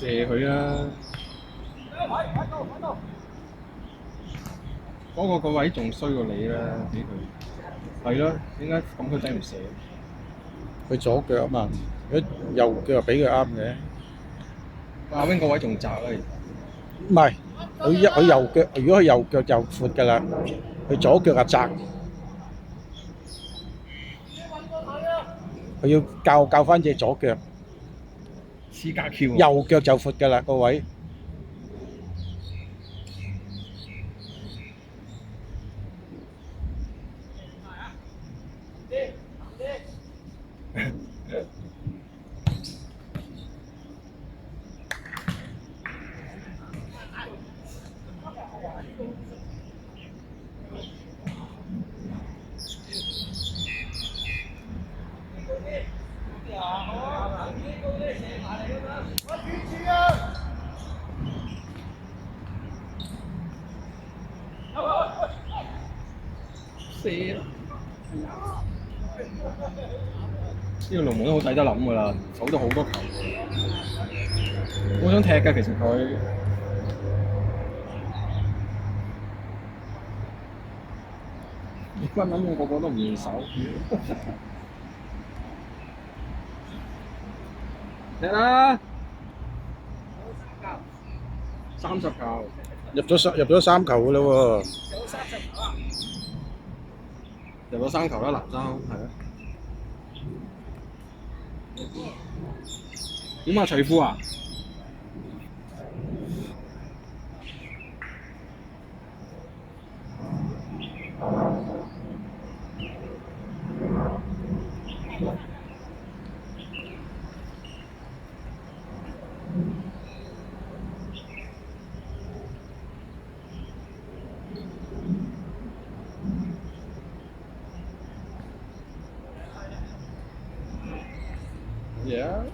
射佢啦！嗰個位仲衰過你啦，俾佢係咯，點解咁佢仔唔射？佢左腳啊嘛，如果右腳俾佢啱嘅。阿 wing 個位仲窄啦，唔係，佢右腳，如果佢右腳就闊㗎啦，佢左腳啊窄。佢要教翻隻左腳，黐架橋。右腳就闊㗎啦個位。射啦！呢個龍門都好抵得諗㗎啦，守咗好多球。好想踢㗎，其實佢。你軍諗我個個都唔願守。踢啦！30球。入咗3球㗎啦喎。入咗3球啦，南州係啊。點啊，徐富啊？Yeah。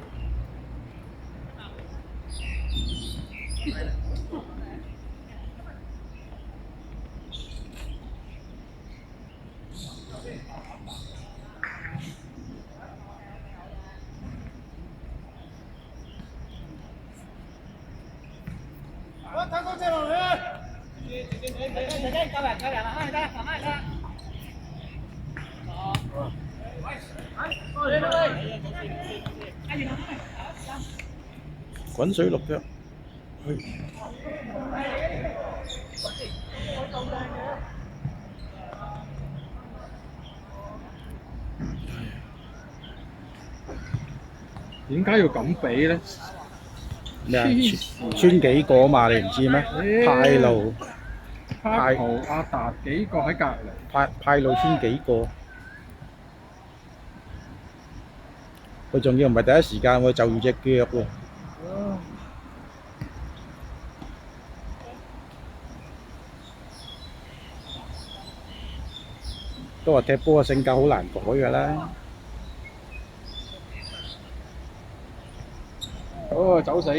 睇多隻落嚟啊！夠人啦，慢慢得。滾水淥腳。點解要咁比咧？咩啊？穿幾個啊嘛？你唔知咩？派路、派圖、阿達幾個喺隔離。派路穿幾個？佢仲要唔係第一時間喎，就住隻腳喎。都話踢波嘅性格好難改㗎啦。哦，走死！